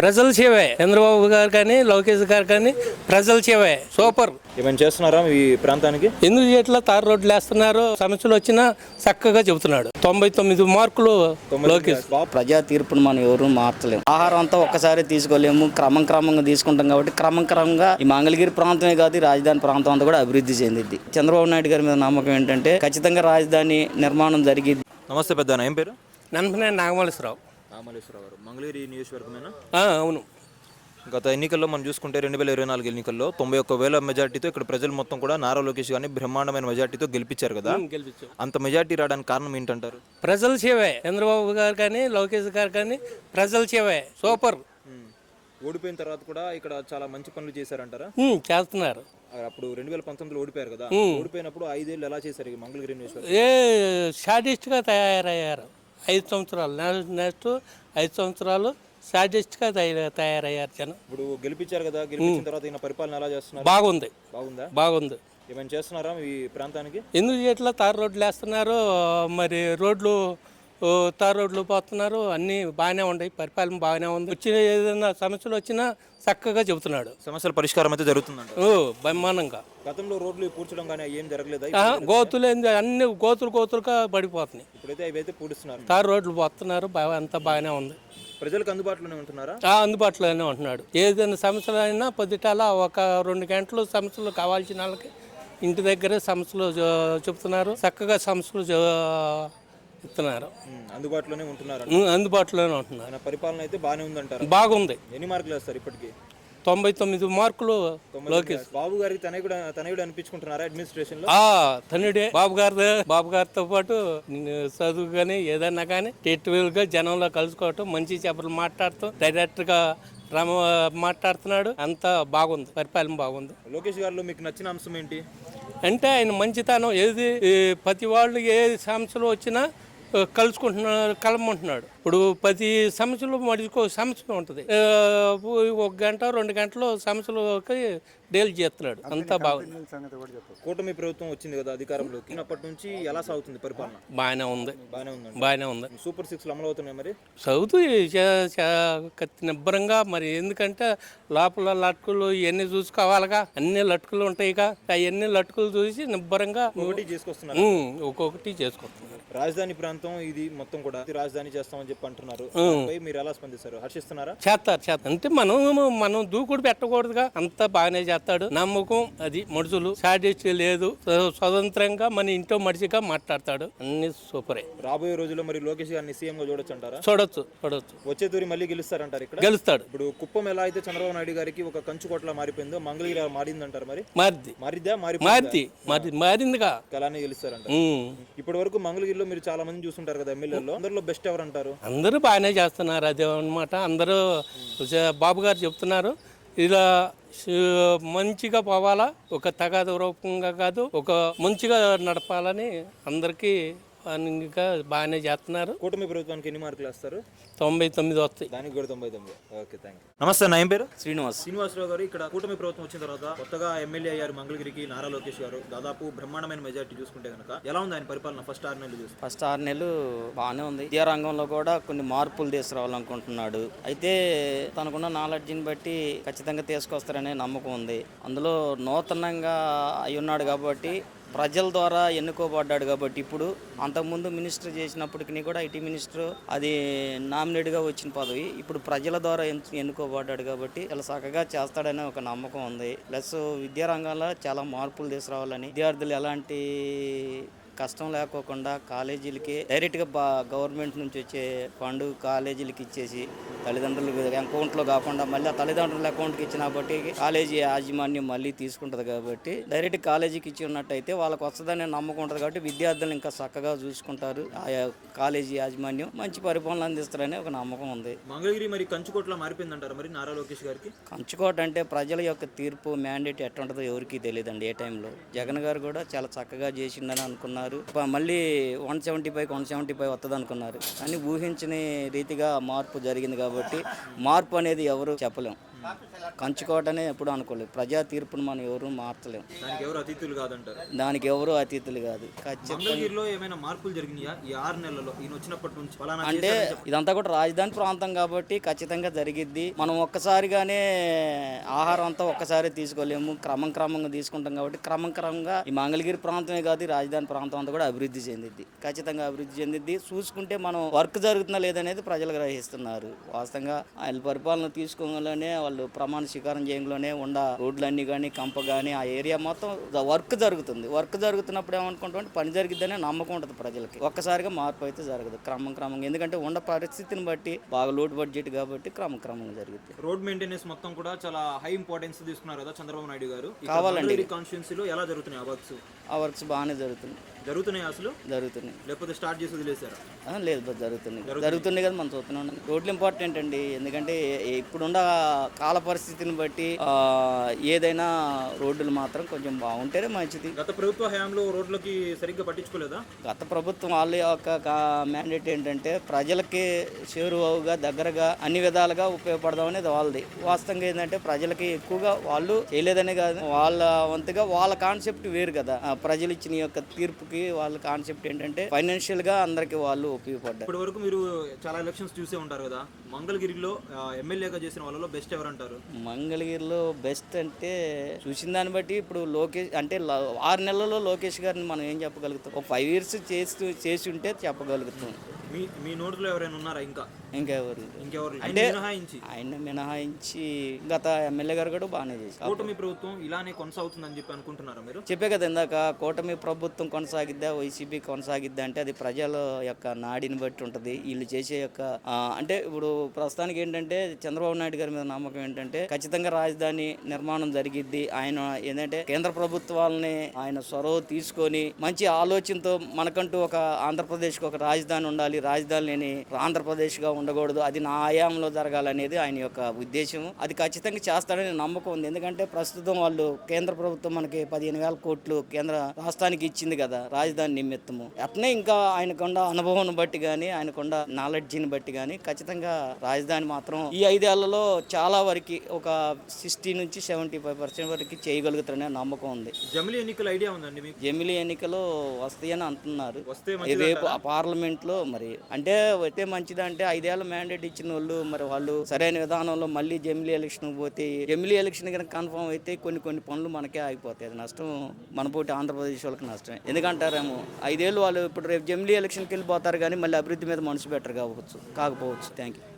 ప్రజల సేవే చంద్రబాబు గారు కానీ లోకేష్ గారు కానీ ప్రజల సేవే సూపర్. ఏమైనా చేస్తున్నారా ఈ ప్రాంతానికి? ఎందుకు ఇట్లా తారు రోడ్లు వేస్తున్నారు, సమస్యలు వచ్చినా చక్కగా చెబుతున్నాడు. 99 మార్కులు లోకేష్. ప్రజా తీర్పును మనం ఎవరు మార్చలేము. ఆహారం అంతా ఒక్కసారి తీసుకోలేము, క్రమంగా తీసుకుంటాం కాబట్టి క్రమంగా ఈ మంగళగిరి ప్రాంతమే కాదు రాజధాని ప్రాంతం అంతా కూడా అభివృద్ధి చెందిద్ది. చంద్రబాబు నాయుడు గారి మీద నమ్మకం ఏంటంటే ఖచ్చితంగా రాజధాని నిర్మాణం జరిగింది. నమస్తే పెద్దనా, ఏం పేరు? నన్ను నాగమల్లేశ్వరరావు. నాగమల్లేశ్వరరావు గారు మంగళగిరి నియోజకవర్గమేనా? అవును. గత ఎన్నికల్లో మనం చూసుకుంటే 2024 ఎన్నికల్లో 91,000 మెజార్టీతో ఇక్కడ ప్రజలు మొత్తం కూడా నారా లోకేష్ గారిని బ్రహ్మాండమైన మెజార్టీతో గెలిపించారు కదా. అంత మెజార్టీ రావడానికి కారణం ఏంటంటారు? ప్రజల సేవే. చంద్రబాబు గారు కానీ లోకేష్ గారు కానీ ప్రజల సేవే సూపర్. ఓడిపోయిన తర్వాత కూడా ఇక్కడ చాలా మంచి పనులు చేశారంటారా? చేస్తున్నారు. అప్పుడు 2019లో ఓడిపోయారు కదా, ఓడిపోయినప్పుడు 5 ఏళ్ళు ఎలా చేశారు ఈ మంగళగిరి నియోజకవర్గం? సాడిస్ట్గా తయారయ్యారు. 5 సంవత్సరాలు నెక్స్ట్ 5 సంవత్సరాలు సాడిస్ట్గా తయారయ్యారు జనం. ఇప్పుడు గెలిపించారు కదా, గెలిపించిన తర్వాత ఈయన పరిపాలన ఎలా చేస్తున్నారు? బాగుంది. ఏమైనా చేస్తున్నారా ఈ ప్రాంతానికి? ఎందుకు ఇట్లా తారు రోడ్లు వేస్తున్నారు, మరి రోడ్లు తారు రోడ్లు పోతున్నారు, అన్నీ బాగానే ఉన్నాయి, పరిపాలన బాగానే ఉంది. వచ్చిన ఏదైనా సమస్యలు వచ్చినా చక్కగా చెబుతున్నాడు. సమస్యల పరిష్కారం అయితే జరుగుతుందంట బ్రహ్మాండంగా. గతంలో రోడ్లు పూడ్చడం కానీ ఏం జరగలేదు. గోతులు అన్ని గోతులుగా పడిపోతున్నాయి. ఇప్పుడైతే అవైతే పూడుస్తున్నారు, తారు రోడ్లు పోతున్నారు, అంతా బాగానే ఉంది. ప్రజలకు అందుబాటులోనే ఉంటున్నారా? అందుబాటులోనే ఉంటున్నాడు. ఏదైనా సమస్యలు అయినా పొద్దుటాల 1-2 గంటలు సమస్యలు కావాల్సిన వాళ్ళకి ఇంటి దగ్గరే సమస్యలు చెప్తున్నారు, చక్కగా సమస్యలు ఇస్తున్నారు. అందుబాటులోనే ఉంటున్నారు. అందుబాటులోనే ఉంటున్నారు. పరిపాలన అయితే బాగానే ఉందంటారు. బాగుంది. ఎన్ని మార్కులు వేస్తారు ఇప్పటికి? 99 మార్కులు లోకేష్. బాబు గారికి తనయుడు అనిపించుకుంటున్నారా అడ్మినిస్ట్రేషన్ లో? తనయుడే. బాబు గారితో పాటు చదువు కానీ ఏదైనా కానీ గా జనంలో కలుసుకోవటం, మంచి చెప్పలు మాట్లాడుతూ డైరెక్ట్ గా మాట్లాడుతున్నాడు. అంతా బాగుంది, పరిపాలన బాగుంది. లోకేష్ గారిలో మీకు నచ్చిన అంశం ఏంటి అంటే ఆయన మంచితనం. ఏది ప్రతి వాళ్ళు ఏ సమస్యలు వచ్చినా కలమంటున్నాడు. ఇప్పుడు ప్రతి సమస్యలు మడికో సమస్య ఉంటుంది, 1 గంట 2 గంటలు సమస్యలకి డీల్ చేస్తున్నాడు. అంతా బాగుంది. కూటమి ప్రభుత్వం వచ్చింది కదా అధికారంలోకి, అప్పటి నుంచి ఎలా సాగుతుంది పరిపాలన? బాగానే ఉంది. సూపర్ 6 అమలు అవుతున్నాయి. మరి చదువుతూ నిబ్బరంగా. మరి ఎందుకంటే లోపల లట్కులు ఇవన్నీ చూసుకోవాలిగా, అన్ని లట్కులు ఉంటాయిగా, అవన్నీ లట్కులు చూసి నిబ్బరంగా ఒక్కొక్కటి చేసుకొస్తున్నారు. రాజధాని ప్రాంతం ఇది మొత్తం కూడా రాజధాని చేస్తామని చెప్పి అంటున్నారు. మీరు ఎలా స్పందిస్తారు? హర్షిస్తున్నారా? చేస్తారు. అంటే మనం దూకుడు పెట్టకూడదుగా. అంతా బాగానే చేస్తాడు. నమ్మకం అది. మనుషులు సాడిస్ట్ లేదు, స్వతంత్రంగా మన ఇంట్లో మనిషిగా మాట్లాడతాడు. అన్ని సూపరే. రాబోయే రోజుల్లో మరి లోకేష్ గారిని సీఎం గా చూడొచ్చు అంటారా? చూడొచ్చు. వచ్చే తూరి మళ్ళీ గెలుస్తారంటారు ఇక్కడ? గెలుస్తాడు. ఇప్పుడు కుప్పం ఎలా అయితే చంద్రబాబు నాయుడు గారికి ఒక కంచుకోట్ల మారిపోయిందో మంగళగిరి మారిందంటారు. మరి మారిందిగా. అలానే గెలుస్తారంట. ఇప్పటి వరకు మంగళగిరిలో మీరు చాలా మంది చూస్తుంటారు కదా ఎమ్మెల్యేలో, అందరిలో బెస్ట్ ఎవరు అంటారు? అందరూ బాగానే చేస్తున్నారు. అదే అన్నమాట. అందరూ బాబు గారు చెప్తున్నారు, ఇలా మంచిగా పోవాలా, ఒక తగాద రూపంగా కాదు, ఒక మంచిగా నడపాలని అందరికీ బాగానే చేస్తున్నారు. కూటమి ప్రభుత్వానికి ఎన్ని మార్కులు వేస్తారు? 99 వస్తాయి. దానికి కూడా 99. Okay, thank you. నమస్తే అన్న, ఏం పేరు? శ్రీనివాసరావు గారు. ఇక్కడ కూటమి ప్రభుత్వం వచ్చిన తర్వాత కొత్తగా ఎమ్మెల్యే అయ్యారు మంగళగిరికి నారా లోకేష్ గారు. దాదాపు బ్రహ్మాండమైన మెజార్టీ చూసుకుంటే కనుక ఎలా ఉంది ఆయన పరిపాలన? ఫస్ట్ 6 నెలలు ఫస్ట్ 6 నెలలు బాగానే ఉంది. విద్యా రంగంలో కూడా కొన్ని మార్పులు తీసుకురావాలనుకుంటున్నాడు. అయితే తనకున్న నాలెడ్జ్ని బట్టి ఖచ్చితంగా తీసుకొస్తారనే నమ్మకం ఉంది. అందులో నూతనంగా అయి ఉన్నాడు కాబట్టి, ప్రజల ద్వారా ఎన్నుకోబడ్డాడు కాబట్టి. ఇప్పుడు అంతకుముందు మినిస్టర్ చేసినప్పటికీ కూడా ఐటీ మినిస్టర్ అది నామినేట్గా వచ్చిన పదవి, ఇప్పుడు ప్రజల ద్వారా ఎన్నుకోబడ్డాడు కాబట్టి చాలా చక్కగా చేస్తాడనే ఒక నమ్మకం ఉంది. ప్లస్ విద్యారంగంలో చాలా మార్పులు తీసుకురావాలని, విద్యార్థులు ఎలాంటి కష్టం లేకోకుండా కాలేజీలకి డైరెక్ట్గా గవర్నమెంట్ నుంచి వచ్చే ఫండ్ కాలేజీలకి ఇచ్చేసి తల్లిదండ్రుల అకౌంట్లో కాకుండా మళ్ళీ ఆ తల్లిదండ్రుల అకౌంట్కి ఇచ్చిన బట్టి కాలేజీ యాజమాన్యం మళ్ళీ తీసుకుంటుంది కాబట్టి డైరెక్ట్ కాలేజీకి ఇచ్చి ఉన్నట్టయితే వాళ్ళకి వస్తుందనే నమ్మకం ఉంటుంది కాబట్టి విద్యార్థులను ఇంకా చక్కగా చూసుకుంటారు. ఆయా కాలేజీ యాజమాన్యం మంచి పరిపాలన అందిస్తారనే ఒక నమ్మకం ఉంది. మంగళగిరి మరి కంచుకోట్ల మారిపోయిందంటారు మరి నారా లోకేష్ గారికి? కంచుకోట అంటే ప్రజల యొక్క తీర్పు మ్యాండేట్ ఎట్లా ఉంటుందో ఎవరికి తెలియదండి. ఏ టైంలో జగన్ గారు కూడా చాలా చక్కగా చేసిందని అనుకున్నారు. మళ్ళీ 175 వస్తుంది అనుకున్నారు, కానీ ఊహించని రీతిగా మార్పు జరిగింది కాబట్టి మార్పు అనేది ఎవరు చెప్పలేం. కంచుకోవటనే ఎప్పుడు అనుకోలేదు. ప్రజా తీర్పును మనం ఎవరు మార్చలేము. దానికి ఎవరు అతిథులు కాదంటారు. దానికి ఎవరు అతిథులు కాదు. మంగళగిరిలో ఏమైనా మార్పులు జరిగినాయా ఈ 6 నెలల్లో ఈయన వచ్చినప్పటి నుంచి? ఫలానా అంటే ఇదంతా కూడా రాజధాని ప్రాంతం కాబట్టి ఖచ్చితంగా జరిగిద్ది. మనం ఒక్కసారిగానే ఆహారం అంతా ఒక్కసారి తీసుకోలేము, క్రమంగా తీసుకుంటాం కాబట్టి క్రమంగా ఈ మంగళగిరి ప్రాంతమే కాదు, ఈ రాజధాని ప్రాంతం అంతా కూడా అభివృద్ధి చెందిద్ది. ఖచ్చితంగా అభివృద్ధి చెందిద్ది. చూసుకుంటే మనం వర్క్ జరుగుతుందా లేదనేది ప్రజలు గ్రహిస్తున్నారు. వాస్తవంగా ఆయన పరిపాలన తీసుకోగానే వాళ్ళు ప్రమాణ స్వీకారం చేయడంలోనే ఉండ రోడ్లన్నీ కానీ కంప కానీ ఆ ఏరియా మొత్తం వర్క్ జరుగుతుంది. వర్క్ జరుగుతున్నప్పుడు ఏమనుకుంటాం, పని జరిగిద్దనే నమ్మకం ఉంటుంది ప్రజలకి. ఒక్కసారిగా మార్పు అయితే జరగదు, క్రమంగా. ఎందుకంటే ఉండ పరిస్థితిని బట్టి బాగా లోటు బడ్జెట్ కాబట్టి క్రమంగా జరుగుతుంది. రోడ్ మెయింటెనెన్స్ మొత్తం కూడా చాలా హై ఇంపార్టెన్స్ తీసుకున్నారు కదా చంద్రబాబు నాయుడు గారు. కావాలండి. కాన్స్టిట్యున్సీలో ఎలా జరుగుతున్నాయి ఆ వర్క్స్ బాగానే జరుగుతున్నాయి అసలు జరుగుతున్నాయి. లేకపోతే స్టార్ట్ చేసి వదిలేశారు? లేదు జరుగుతుంది కదా, మనం చూస్తున్నాం. రోడ్లు ఇంపార్టెంట్ అండి. ఎందుకంటే ఇప్పుడున్న కాల పరిస్థితిని బట్టి ఏదైనా రోడ్లు మాత్రం కొంచెం బాగుంటేనే మంచిది. గత ప్రభుత్వ హయాంలో రోడ్లకి సరిగ్గా పట్టించుకోలేదా? గత ప్రభుత్వం వాళ్ళ యొక్క మ్యాండేట్ ఏంటంటే ప్రజలకి చేరువగా దగ్గరగా అన్ని విధాలుగా ఉపయోగపడదాం అనేది వాళ్ళది. వాస్తవంగా ఏంటంటే ప్రజలకి ఎక్కువగా వాళ్ళు చేయలేదనే కాదు, వాళ్ళ వంతుగా వాళ్ళ కాన్సెప్ట్ వేరు కదా. ప్రజలు ఇచ్చిన యొక్క తీర్పుకి వాళ్ళ కాన్సెప్ట్ ఏంటంటే ఫైనాన్షియల్ గా అందరికి వాళ్ళు ఉపయోగపడ్డారు. ఇప్పటి వరకు మీరు చాలా ఎలక్షన్స్ చూసే ఉంటారు కదా, మంగళగిరిలో ఎమ్మెల్యేగా చేసిన వాళ్ళలో బెస్ట్ ఎవరంటారు? మంగళగిరిలో బెస్ట్ అంటే చూసిన దాన్ని బట్టి ఇప్పుడు లోకేష్ అంటే 6 నెలల్లో లోకేష్ గారిని మనం ఏం చెప్పగలుగుతాం? ఒక 5 years చేసి ఉంటే చెప్పగలుగుతాం. మీ నోట్లో ఎవరైనా ఉన్నారా? ఇంకెవరు అంటే ఆయన మినహాయించి గత ఎమ్మెల్యే గారు కూడా బాగానే చేశారు. కూటమి ప్రభుత్వం ఇలానే కొనసాగుతుందని చెప్పి అనుకుంటున్నారా మీరు? చెప్పే కదా ఇందాక, కూటమి ప్రభుత్వం కొనసాగిద్దా వైసీపీ కొనసాగిద్దా అంటే అది ప్రజల యొక్క నాడిని బట్టి ఉంటుంది. వీళ్ళు చేసే యొక్క అంటే ఇప్పుడు ప్రస్తుతానికి ఏంటంటే చంద్రబాబు నాయుడు గారి మీద నమ్మకం ఏంటంటే ఖచ్చితంగా రాజధాని నిర్మాణం జరిగిద్ది. ఆయన ఏంటంటే కేంద్ర ప్రభుత్వాలని ఆయన చొరవ తీసుకొని మంచి ఆలోచనతో మనకంటూ ఒక ఆంధ్రప్రదేశ్కి ఒక రాజధాని ఉండాలి, రాజధాని లేని ఆంధ్రప్రదేశ్గా ఉండకూడదు, అది నా ఆయాంలో జరగాలనేది ఆయన యొక్క ఉద్దేశం. అది ఖచ్చితంగా చేస్తాడని నమ్మకం ఉంది. ఎందుకంటే ప్రస్తుతం వాళ్ళు కేంద్ర ప్రభుత్వం మనకి 15,000 కోట్లు కేంద్ర రాష్ట్రానికి ఇచ్చింది కదా రాజధాని నిమిత్తము. అట్నే ఇంకా ఆయనకున్న అనుభవం బట్టి కానీ ఆయనకున్న నాలెడ్జిని బట్టి కానీ ఖచ్చితంగా రాజధాని మాత్రం ఈ 5 ఏళ్లలో చాలా వరకు ఒక 60 నుంచి 75% వరకు చేయగలుగుతారనే నమ్మకం ఉంది. జమిలీ ఎన్నికల ఐడియా ఉందండి మీకు? జమిలీ ఎన్నికలు వస్తాయని అంటున్నారు. రేపు పార్లమెంట్ లో మరి అంటే వస్తే మంచిది అంటే 5 ఏళ్ళ మ్యాండేట్ ఇచ్చిన వాళ్ళు మరి వాళ్ళు సరైన విధానంలో మళ్ళీ జమిలీ ఎలక్షన్ పోతే, జమిలీ ఎలక్షన్ కనుక కన్ఫర్మ్ అయితే కొన్ని పనులు మనకే ఆగిపోతాయి. అది నష్టం మనపోటి ఆంధ్రప్రదేశ్ వాళ్ళకి నష్టమే. ఎందుకంటారేమో 5 ఏళ్ళు వాళ్ళు ఇప్పుడు రేపు జమిలీ ఎలక్షన్కి వెళ్ళిపోతారు కానీ మళ్ళీ అభివృద్ధి మీద మనసు బెటర్ కాకపోవచ్చు. Thank you.